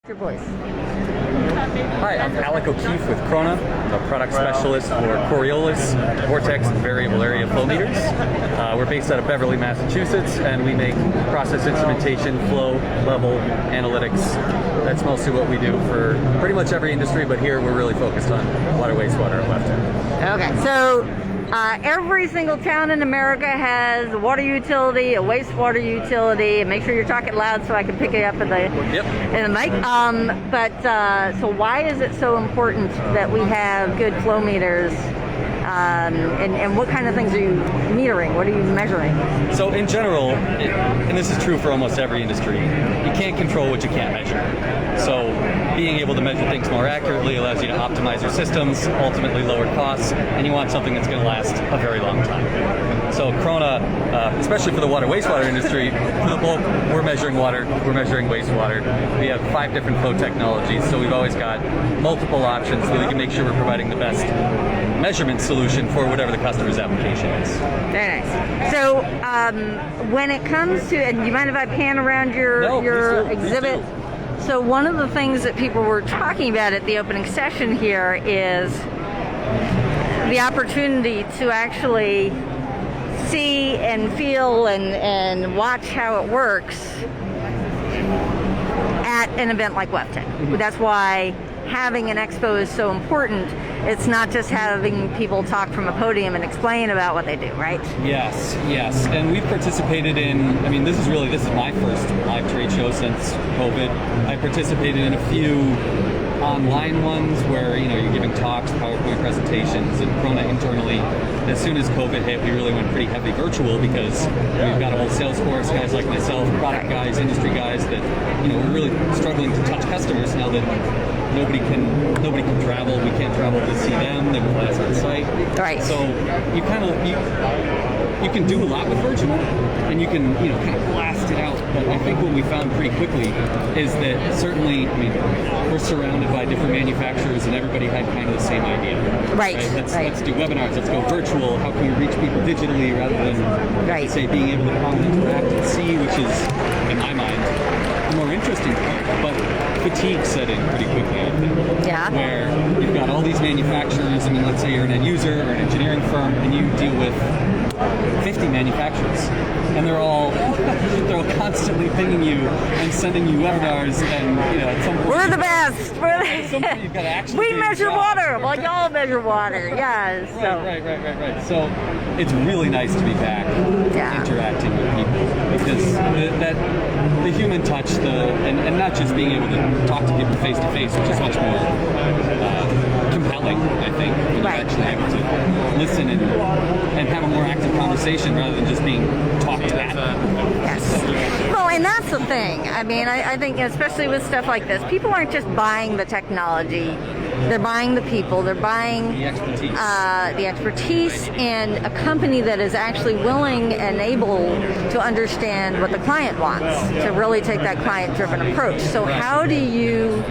Your voice. Hi, I'm Alec with Krohne. I'm a product specialist for Coriolis, Vortex, and variable area flow meters. We're based out of Beverly, Massachusetts, and we make process instrumentation, flow, level, analytics. That's mostly what we do for pretty much every industry, but here we're really focused on water, wastewater, and WEFTEC. Okay, so every single town in America has a water utility, a wastewater utility, and make sure you're talking loud so I can pick it up in the mic. So why is it so important that we have good flow meters? And what kind of things are you metering? What are you measuring? So in general, and this is true for almost every industry, you can't control what you can't measure. So being able to measure things more accurately allows you to optimize your systems, ultimately lower costs, and you want something that's going to last a very long time. So Krohne, especially for the water wastewater industry, for the bulk, we're measuring water, we're measuring wastewater. We have 5 different flow technologies, so we've always got multiple options so we can make sure we're providing the best measurement solution for whatever the customer's application is. Very nice. So when it comes to, and you mind if I pan around your exhibit? So one of the things that people were talking about at the opening session here is the opportunity to actually see and feel and watch how it works at an event like WEFTEC. Mm-hmm. That's why having an expo is so important. It's not just having people talk from a podium and explain about what they do, right? Yes, and we've participated in, this is my first live trade show since COVID. I participated in a few online ones where, you're giving talks, PowerPoint presentations, and Krohne internally. As soon as COVID hit, we really went pretty heavy virtual because we've got a whole sales force, guys like myself, product guys, industry guys that, we're really struggling to touch customers now that nobody can travel. We can't travel to see them. They will us on site. Right. So you can do a lot with virtual, and you can kind of blast it out. But I think what we found pretty quickly is that certainly, we're surrounded by different manufacturers, and everybody had kind of the same idea. Right. Let's do webinars. Let's go virtual. How can we reach people digitally rather than say being able to come and interact and see, which is in my mind the more interesting part. But fatigue set in pretty quickly, I think. Yeah. Where you've got all these manufacturers. Let's say you're an end user or an engineering firm, and you deal with 50 manufacturers, and they're all constantly pinging you and sending you webinars, and at some point we're the best. At some point you've got to actually we measure water. Well, y'all measure water. Yes. Right. So it's really nice to be back interacting with people, because the human touch, and not just being able to talk to people face to face, which is much more compelling, I think, when you're actually able to listen and have a more active conversation rather than just being talked at. Yes. Well, and that's the thing. I think especially with stuff like this, people aren't just buying the technology. They're buying the people. They're buying the expertise and a company that is actually willing and able to understand what the client wants, to really take that client-driven approach. So how do you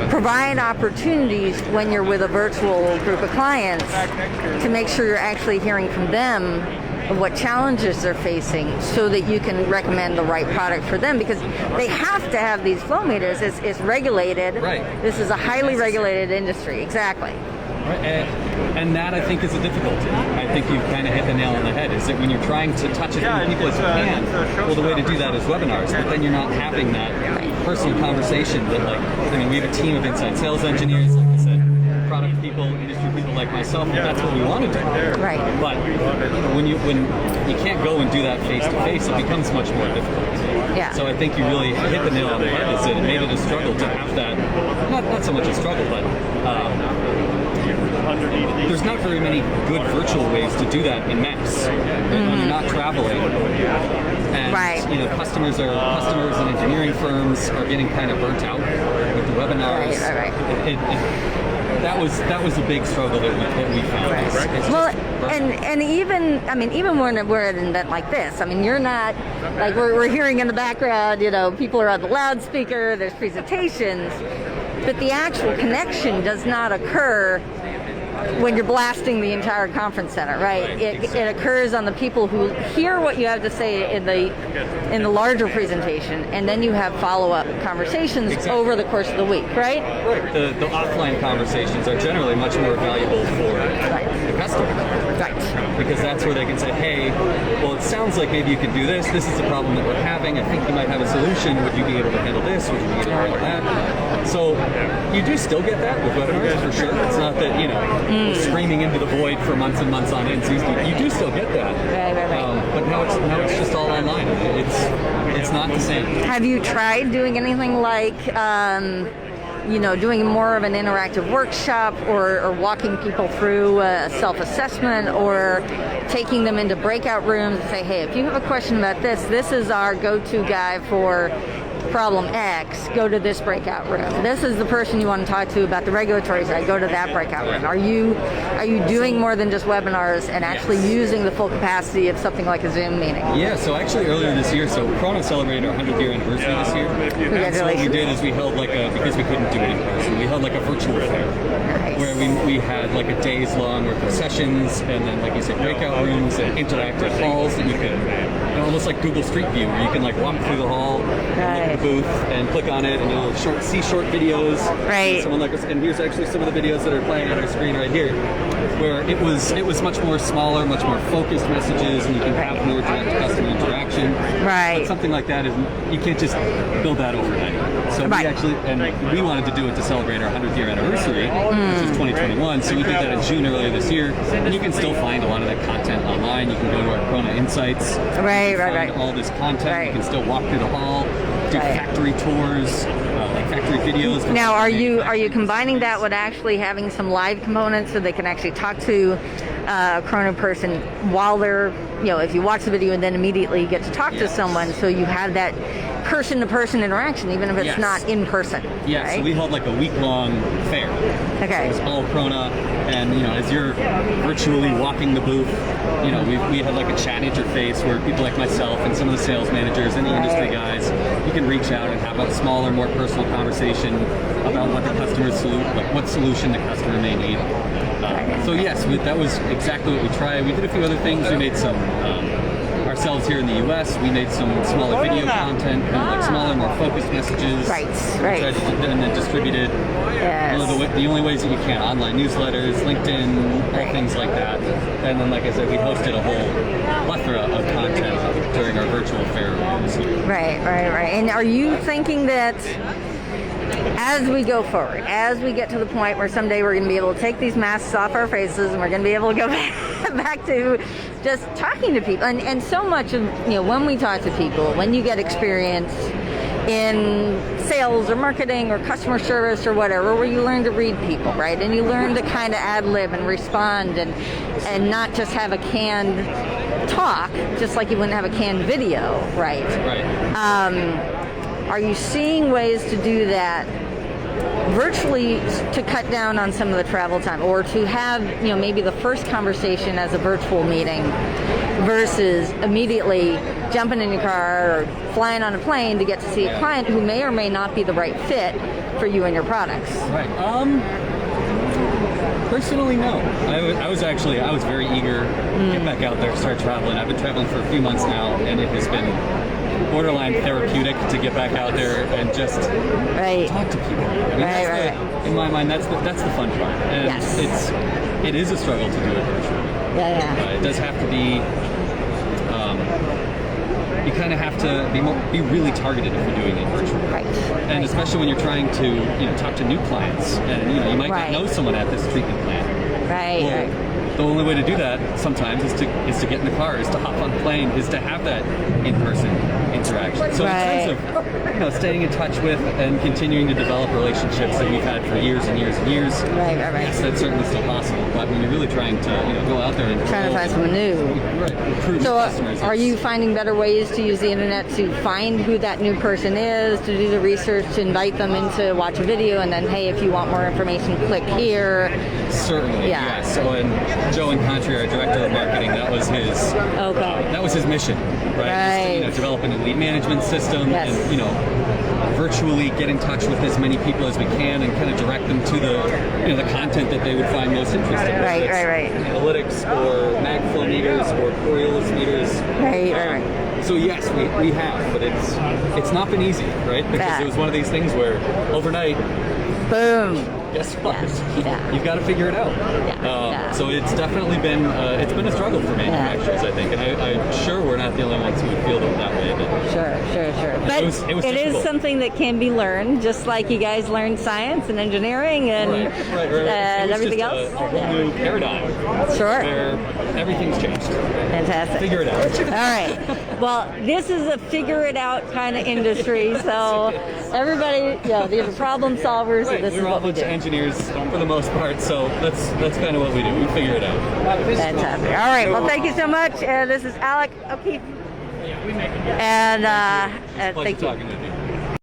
provide opportunities when you're with a virtual group of clients to make sure you're actually hearing from them of what challenges they're facing, so that you can recommend the right product for them, because they have to have these flow meters. It's regulated. Right. This is a highly regulated industry. Exactly. Right. And that, I think, is a difficulty. I think you've kind of hit the nail on the head, is that when you're trying to touch as many people as you can, well, the way to do that is webinars, but then you're not having that personal conversation that, we have a team of inside sales engineers, like I said, product people, industry people like myself, and that's what we want to do. Right. But when you can't go and do that face to face, it becomes much more difficult. Yeah. So I think you really hit the nail on the head. Is that it made it a struggle to have that, not so much a struggle, but there's not very many good virtual ways to do that in mass. When you're not traveling, and customers and engineering firms are getting kind of burnt out with the webinars. Right. That was a big struggle that we found. Right. Well, and even when we're at an event like this, you're not like we're hearing in the background. People are on the loudspeaker. There's presentations, but the actual connection does not occur when you're blasting the entire conference center, right? It occurs on the people who hear what you have to say in the larger presentation, and then you have follow-up conversations over the course of the week, right? Right. The offline conversations are generally much more valuable for the customer. Right. Because that's where they can say, hey, well, it sounds like maybe you could do this. This is a problem that we're having. I think you might have a solution. Would you be able to handle this? Would you be able to handle that? So you do still get that with webinars, for sure. It's not that, we're screaming into the void for months and months on end. So you do still get that. Right. But now it's just all online. It's not the same. Have you tried doing anything like doing more of an interactive workshop or walking people through a self-assessment or taking them into breakout rooms and say, hey, if you have a question about this, this is our go-to guy for problem X, go to this breakout room. This is the person you want to talk to about the regulatory side, go to that breakout room. Are you doing more than just webinars and actually using the full capacity of something like a Zoom meeting? Yeah, so actually earlier this year, Krohne celebrated our 100th year anniversary this year. And so what we did is we held because we couldn't do it in person, we held like a virtual fair. Nice. Where we had like a day's long worth of sessions, and then like you said, breakout rooms and interactive halls that you can, almost like Google Street View, where you can like walk through the hall, and look at the booth, and click on it, and you'll see short videos. Right. Someone like us, and here's actually some of the videos that are playing on our screen right here, where it was much more smaller, much more focused messages, and you can have more direct customer interaction. Right. But something like that you can't just build that overnight. So we wanted to do it to celebrate our 100th year anniversary, which is 2021. So we did that in June earlier this year, and you can still find a lot of that content online. You can go to our Krohne Insights. Right. All this content. You can still walk through the hall, do factory tours, like factory videos. Now, are you combining that with actually having some live components so they can actually talk to a Krohne person while they're, if you watch the video and then immediately you get to talk to someone, so you have that person-to-person interaction, even if it's not in person. Yeah, right? So we held like a week-long fair. Okay. So it was all Krohne, and as you're virtually walking the booth, we had like a chat interface where people like myself and some of the sales managers and the industry guys, you can reach out and have a smaller, more personal conversation about what the customer's what solution the customer may need. So yes, that was exactly what we tried. We did a few other things. We made some ourselves here in the U.S. We made some smaller video content, like smaller, more focused messages. Right. And then distributed the only ways that you can: online newsletters, LinkedIn, all things like that. And then, like I said, we hosted a whole plethora of content during our virtual fair this year. Right. And are you thinking that as we go forward, as we get to the point where someday we're going to be able to take these masks off our faces and we're going to be able to go back to just talking to people, and so much of, when we talk to people, when you get experience in sales or marketing or customer service or whatever, where you learn to read people, right? And you learn to kind of ad-lib and respond and not just have a canned talk, just like you wouldn't have a canned video, right? Are you seeing ways to do that virtually to cut down on some of the travel time, or to have, maybe the first conversation as a virtual meeting versus immediately jumping in your car or flying on a plane to get to see a client who may or may not be the right fit for you and your products? Right. Personally, no. I was very eager to get back out there, start traveling. I've been traveling for a few months now, and it has been borderline therapeutic to get back out there and just talk to people. In my mind, that's the fun part. And it is a struggle to do it virtually. It does have to be. You kind of have to be really targeted if you're doing it virtually. And especially when you're trying to talk to new clients, and you might not know someone at this treatment plan. The only way to do that sometimes is to get in the car, is to hop on a plane, is to have that in-person interaction. So in terms of staying in touch with and continuing to develop relationships that we've had for years and years and years, yes, that's certainly still possible. But when you're really trying to go out there and trying to find someone new, recruit customers. Are you finding better ways to use the internet to find who that new person is, to do the research, to invite them in to watch a video, and then, hey, if you want more information, click here? Certainly, yes. So, and Joe Country, our director of marketing, that was his mission, right? Just to, develop a lead management system, and virtually get in touch with as many people as we can and kind of direct them to the content that they would find most interesting. Right. Analytics or MagFlow meters or Coriolis meters. Right. So yes, we have, but it's not been easy, right? Because it was one of these things where overnight, boom. Guess what? Yeah. You've got to figure it out. Yeah. So it's definitely been a struggle for manufacturers, I think, and I'm sure we're not the only ones who would feel that way. But Sure. But it is something that can be learned, just like you guys learned science and engineering and and everything else. A whole new paradigm. Sure. Where everything's changed. Fantastic. Figure it out. All right. Well, this is a figure it out kind of industry. So everybody, these are problem solvers. Right. So this We're is all what we a bunch do. of engineers for the most part. So that's kind of what we do. We figure it out. Fantastic. All right. Well, thank you so much. This is Alec O'Keefe. And It's a pleasure thank you. talking with you.